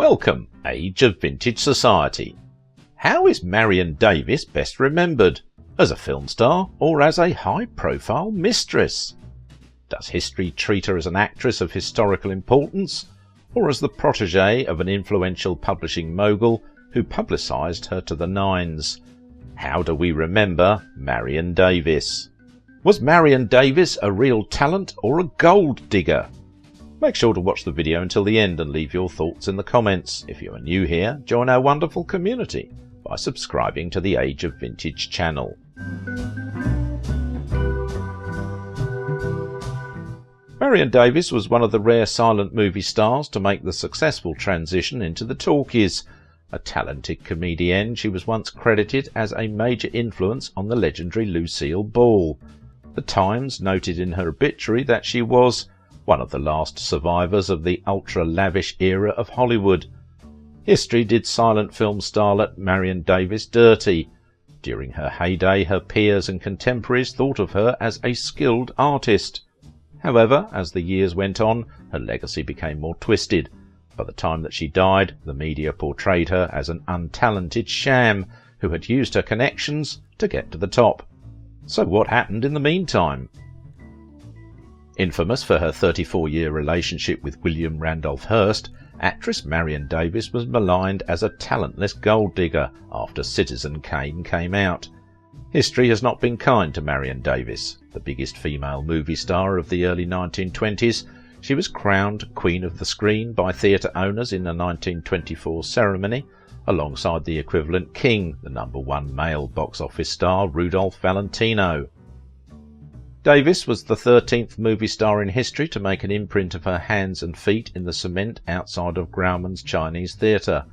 Welcome, Age of Vintage Society. How is Marion Davies best remembered? As a film star or as a high-profile mistress? Does history treat her as an actress of historical importance, or as the protégée of an influential publishing mogul who publicised her to the nines? How do we remember Marion Davies? Was Marion Davies a real talent or a gold digger? Make sure to watch the video until the end and leave your thoughts in the comments. If you are new here, join our wonderful community by subscribing to the Age of Vintage channel. Marion Davies was one of the rare silent movie stars to make the successful transition into the talkies. A talented comedienne, she was once credited as a major influence on the legendary Lucille Ball. The Times noted in her obituary that she was one of the last survivors of the ultra-lavish era of Hollywood. History did silent film starlet Marion Davies dirty. During her heyday, her peers and contemporaries thought of her as a skilled artist. However, as the years went on, her legacy became more twisted. By the time that she died, the media portrayed her as an untalented sham who had used her connections to get to the top. So what happened in the meantime? Infamous for her 34-year relationship with William Randolph Hearst, actress Marion Davies was maligned as a talentless gold digger after Citizen Kane came out. History has not been kind to Marion Davies. The biggest female movie star of the early 1920s, she was crowned Queen of the Screen by theatre owners in the 1924 ceremony, alongside the equivalent king, the #1 male box office star Rudolph Valentino. Davies was the 13th movie star in history to make an imprint of her hands and feet in the cement outside of Grauman's Chinese Theatre.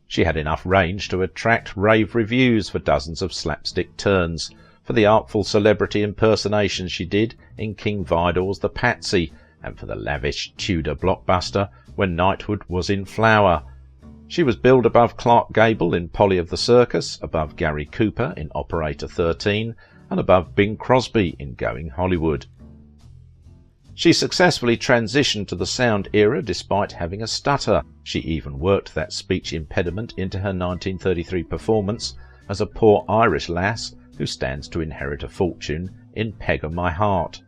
She had enough range to attract rave reviews for dozens of slapstick turns, for the artful celebrity impersonations she did in King Vidor's The Patsy, and for the lavish Tudor blockbuster When Knighthood Was in Flower. She was billed above Clark Gable in Polly of the Circus, above Gary Cooper in Operator 13, and above Bing Crosby in Going Hollywood. She successfully transitioned to the sound era despite having a stutter. She even worked that speech impediment into her 1933 performance as a poor Irish lass who stands to inherit a fortune in Peg o' My Heart.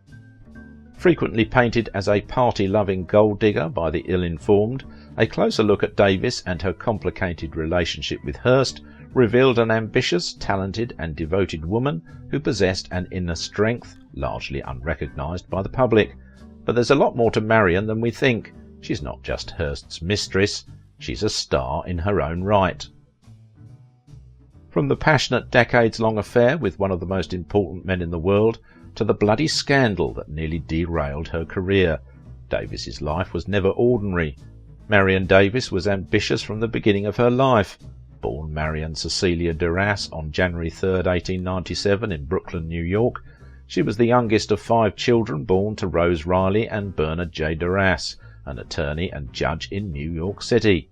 Frequently painted as a party-loving gold digger by the ill-informed, a closer look at Davies and her complicated relationship with Hearst revealed an ambitious, talented and devoted woman who possessed an inner strength largely unrecognised by the public. But there's a lot more to Marion than we think. She's not just Hearst's mistress, she's a star in her own right. From the passionate decades-long affair with one of the most important men in the world to the bloody scandal that nearly derailed her career, Davies's life was never ordinary. Marion Davies was ambitious from the beginning of her life. Born Marion Cecilia Duras on January 3, 1897 in Brooklyn, New York, she was the youngest of 5 children born to Rose Riley and Bernard J. Duras, an attorney and judge in New York City.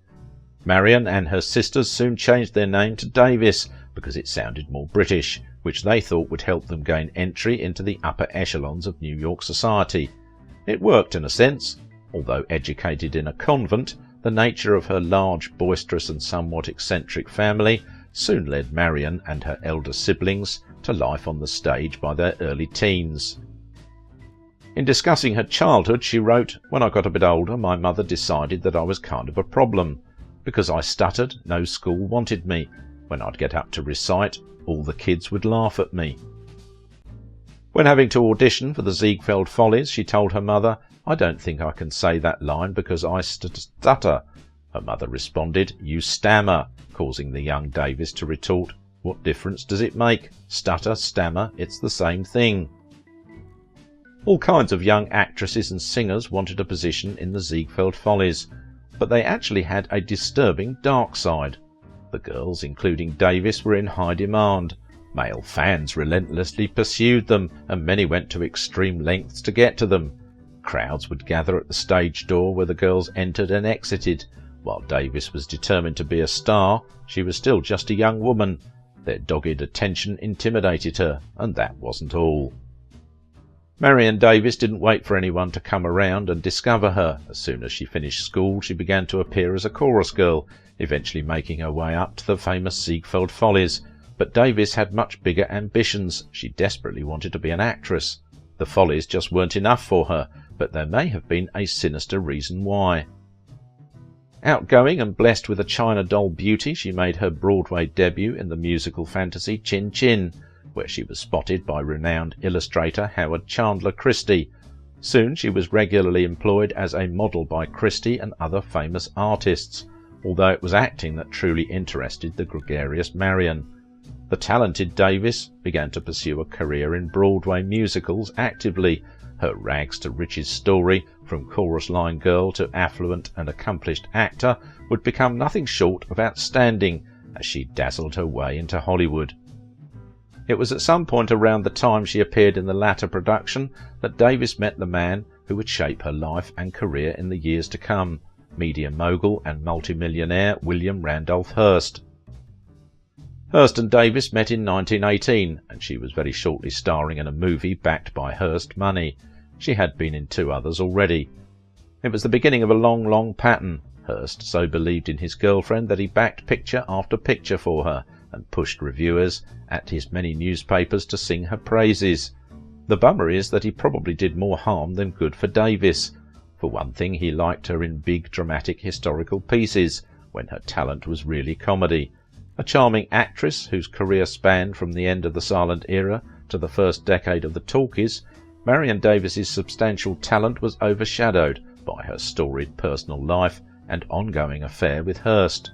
Marion and her sisters soon changed their name to Davies because it sounded more British, which they thought would help them gain entry into the upper echelons of New York society. It worked in a sense. Although educated in a convent, the nature of her large, boisterous and somewhat eccentric family soon led Marion and her elder siblings to life on the stage by their early teens. In discussing her childhood, she wrote, "When I got a bit older, my mother decided that I was kind of a problem. Because I stuttered, no school wanted me. When I'd get up to recite, all the kids would laugh at me." When having to audition for the Ziegfeld Follies, she told her mother, "I don't think I can say that line because I stutter." Her mother responded, "You stammer," causing the young Davies to retort, "What difference does it make? Stutter, stammer, it's the same thing." All kinds of young actresses and singers wanted a position in the Ziegfeld Follies, but they actually had a disturbing dark side. The girls, including Davies, were in high demand. Male fans relentlessly pursued them, and many went to extreme lengths to get to them. Crowds would gather at the stage door where the girls entered and exited. While Davies was determined to be a star, she was still just a young woman. Their dogged attention intimidated her, and that wasn't all. Marion Davies didn't wait for anyone to come around and discover her. As soon as she finished school, she began to appear as a chorus girl, eventually making her way up to the famous Ziegfeld Follies. But Davies had much bigger ambitions. She desperately wanted to be an actress. The Follies just weren't enough for her, but there may have been a sinister reason why. Outgoing and blessed with a China doll beauty, she made her Broadway debut in the musical fantasy Chin Chin, where she was spotted by renowned illustrator Howard Chandler Christie. Soon she was regularly employed as a model by Christie and other famous artists, although it was acting that truly interested the gregarious Marion. The talented Davies began to pursue a career in Broadway musicals actively. Her rags to riches story, from chorus line girl to affluent and accomplished actor, would become nothing short of outstanding as she dazzled her way into Hollywood. It was at some point around the time she appeared in the latter production that Davies met the man who would shape her life and career in the years to come, media mogul and multimillionaire William Randolph Hearst. Hearst and Davies met in 1918, and she was very shortly starring in a movie backed by Hearst money. She had been in 2 others already. It was the beginning of a long pattern. Hearst so believed in his girlfriend that he backed picture after picture for her, and pushed reviewers at his many newspapers to sing her praises. The bummer is that he probably did more harm than good for Davies. For one thing, he liked her in big dramatic historical pieces, when her talent was really comedy. A charming actress whose career spanned from the end of the silent era to the first decade of the talkies, Marion Davies's substantial talent was overshadowed by her storied personal life and ongoing affair with Hearst.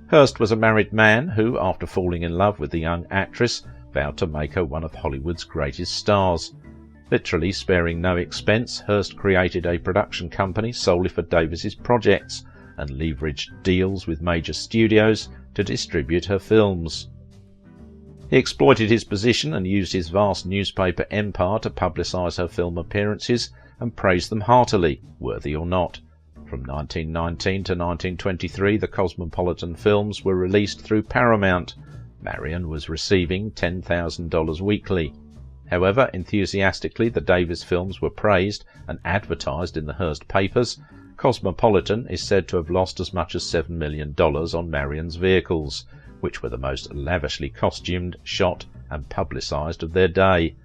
Hearst was a married man who, after falling in love with the young actress, vowed to make her one of Hollywood's greatest stars. Literally sparing no expense, Hearst created a production company solely for Davies's projects and leveraged deals with major studios to distribute her films. He exploited his position and used his vast newspaper empire to publicise her film appearances and praise them heartily, worthy or not. From 1919 to 1923, the Cosmopolitan films were released through Paramount. Marion was receiving $10,000 weekly. However enthusiastically the Davies films were praised and advertised in the Hearst papers, Cosmopolitan is said to have lost as much as $7 million on Marion's vehicles, which were the most lavishly costumed, shot and publicised of their day.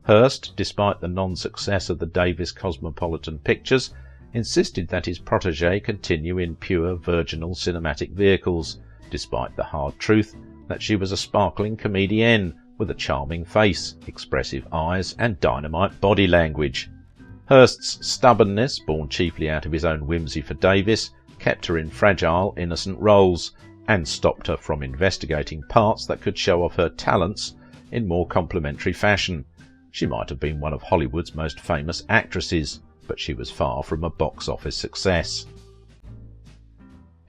Hearst, despite the non-success of the Davies Cosmopolitan pictures, insisted that his protégé continue in pure virginal cinematic vehicles, despite the hard truth that she was a sparkling comedienne with a charming face, expressive eyes and dynamite body language. Hearst's stubbornness, born chiefly out of his own whimsy for Davies, kept her in fragile, innocent roles, and stopped her from investigating parts that could show off her talents in more complimentary fashion. She might have been one of Hollywood's most famous actresses, but she was far from a box office success.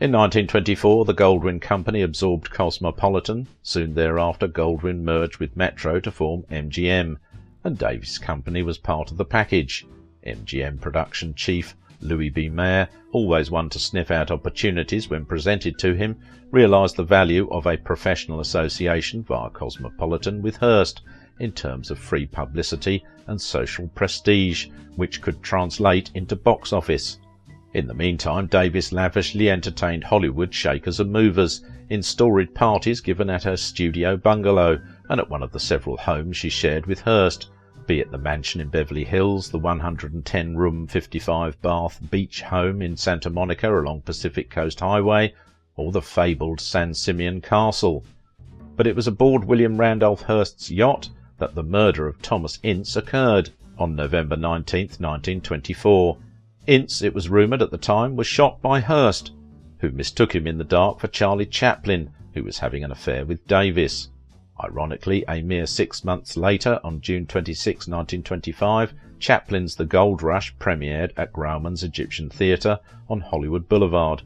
In 1924, the Goldwyn Company absorbed Cosmopolitan. Soon thereafter, Goldwyn merged with Metro to form MGM, and Davies' company was part of the package. MGM production chief Louis B. Mayer, always one to sniff out opportunities when presented to him, realised the value of a professional association via Cosmopolitan with Hearst in terms of free publicity and social prestige, which could translate into box office. In the meantime, Davies lavishly entertained Hollywood shakers and movers in storied parties given at her studio bungalow and at one of the several homes she shared with Hearst, be it the mansion in Beverly Hills, the 110-room, 55-bath beach home in Santa Monica along Pacific Coast Highway, or the fabled San Simeon Castle. But it was aboard William Randolph Hearst's yacht that the murder of Thomas Ince occurred on November 19, 1924. Ince, it was rumoured at the time, was shot by Hearst, who mistook him in the dark for Charlie Chaplin, who was having an affair with Davies. Ironically, a mere 6 months later, on June 26, 1925, Chaplin's The Gold Rush premiered at Grauman's Egyptian Theatre on Hollywood Boulevard.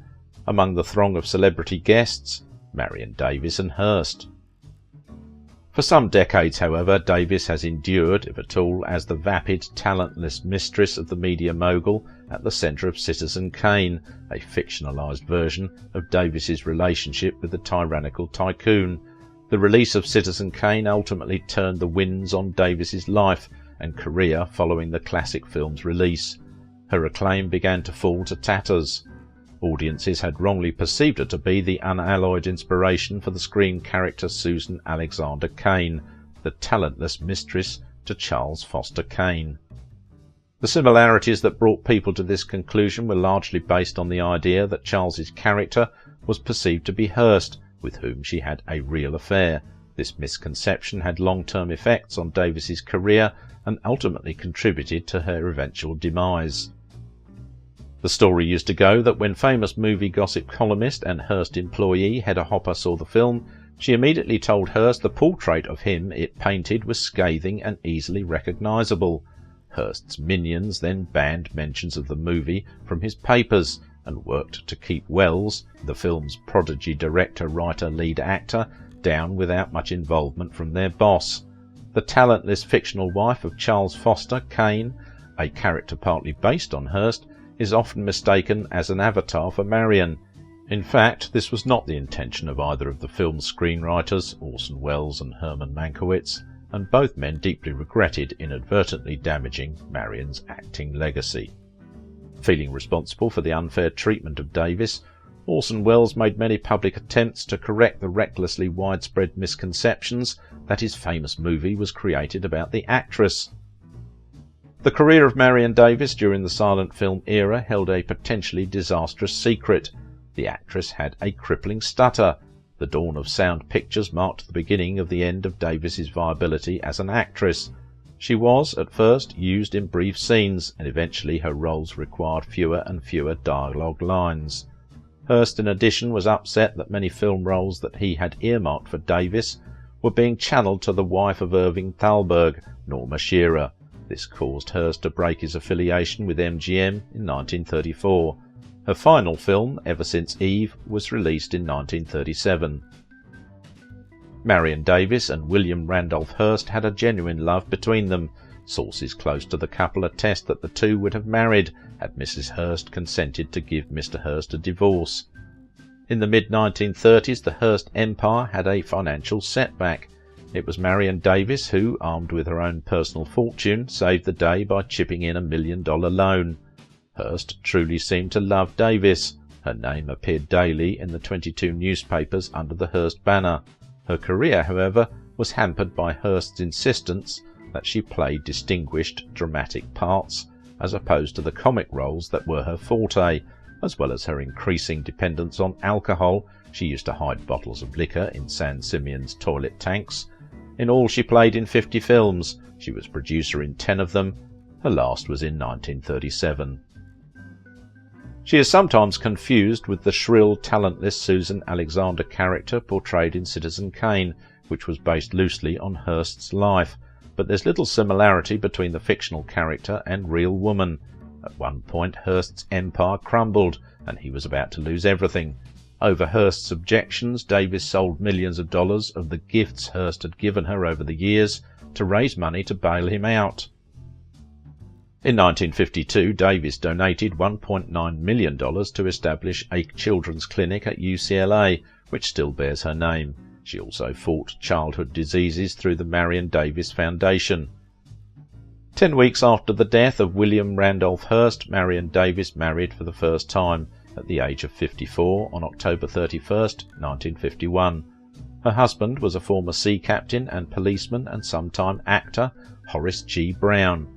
Among the throng of celebrity guests, Marion Davies and Hearst. For some decades, however, Davies has endured, if at all, as the vapid, talentless mistress of the media mogul at the centre of Citizen Kane, a fictionalised version of Davies's relationship with the tyrannical tycoon. The release of Citizen Kane ultimately turned the winds on Davies's life and career following the classic film's release. Her acclaim began to fall to tatters. Audiences had wrongly perceived her to be the unalloyed inspiration for the screen character Susan Alexander Kane, the talentless mistress to Charles Foster Kane. The similarities that brought people to this conclusion were largely based on the idea that Charles's character was perceived to be Hearst, with whom she had a real affair. This misconception had long-term effects on Davies's career and ultimately contributed to her eventual demise. The story used to go that when famous movie gossip columnist and Hearst employee Hedda Hopper saw the film, she immediately told Hearst the portrait of him it painted was scathing and easily recognisable. Hearst's minions then banned mentions of the movie from his papers and worked to keep Wells, the film's prodigy director, writer, lead actor, down without much involvement from their boss. The talentless fictional wife of Charles Foster Kane, a character partly based on Hearst, is often mistaken as an avatar for Marion. In fact, this was not the intention of either of the film's screenwriters, Orson Welles and Herman Mankiewicz, and both men deeply regretted inadvertently damaging Marion's acting legacy. Feeling responsible for the unfair treatment of Davies, Orson Welles made many public attempts to correct the recklessly widespread misconceptions that his famous movie was created about the actress. The career of Marion Davies during the silent film era held a potentially disastrous secret. The actress had a crippling stutter. The dawn of sound pictures marked the beginning of the end of Davies's viability as an actress. She was, at first, used in brief scenes, and eventually her roles required fewer and fewer dialogue lines. Hearst, in addition, was upset that many film roles that he had earmarked for Davies were being channeled to the wife of Irving Thalberg, Norma Shearer. This caused Hearst to break his affiliation with MGM in 1934. Her final film, Ever Since Eve, was released in 1937. Marion Davies and William Randolph Hearst had a genuine love between them. Sources close to the couple attest that the two would have married had Mrs. Hearst consented to give Mr. Hearst a divorce. In the mid-1930s, the Hearst empire had a financial setback. It was Marion Davies who, armed with her own personal fortune, saved the day by chipping in $1 million loan. Hearst truly seemed to love Davies. Her name appeared daily in the 22 newspapers under the Hearst banner. Her career, however, was hampered by Hearst's insistence that she play distinguished, dramatic parts, as opposed to the comic roles that were her forte, as well as her increasing dependence on alcohol. She used to hide bottles of liquor in San Simeon's toilet tanks. In all, she played in 50 films. She was producer in 10 of them. Her last was in 1937. She is sometimes confused with the shrill, talentless Susan Alexander character portrayed in Citizen Kane, which was based loosely on Hearst's life, but there's little similarity between the fictional character and real woman. At one point, Hearst's empire crumbled, and he was about to lose everything. Over Hearst's objections, Davies sold millions of dollars of the gifts Hearst had given her over the years to raise money to bail him out. In 1952, Davies donated $1.9 million to establish a children's clinic at UCLA, which still bears her name. She also fought childhood diseases through the Marion Davies Foundation. 10 weeks after the death of William Randolph Hearst, Marion Davies married for the first time at the age of 54 on October 31, 1951. Her husband was a former sea captain and policeman and sometime actor, Horace G. Brown.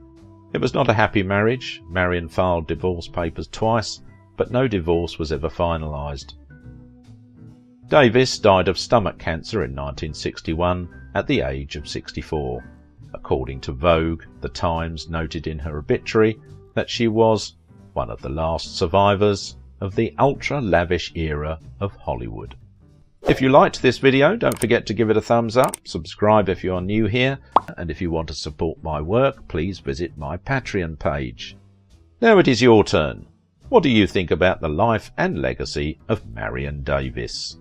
It was not a happy marriage. Marion filed divorce papers twice, but no divorce was ever finalised. Davies died of stomach cancer in 1961 at the age of 64. According to Vogue, The Times noted in her obituary that she was one of the last survivors of the ultra-lavish era of Hollywood. If you liked this video, don't forget to give it a thumbs up, subscribe if you are new here, and if you want to support my work, please visit my Patreon page. Now it is your turn. What do you think about the life and legacy of Marion Davies?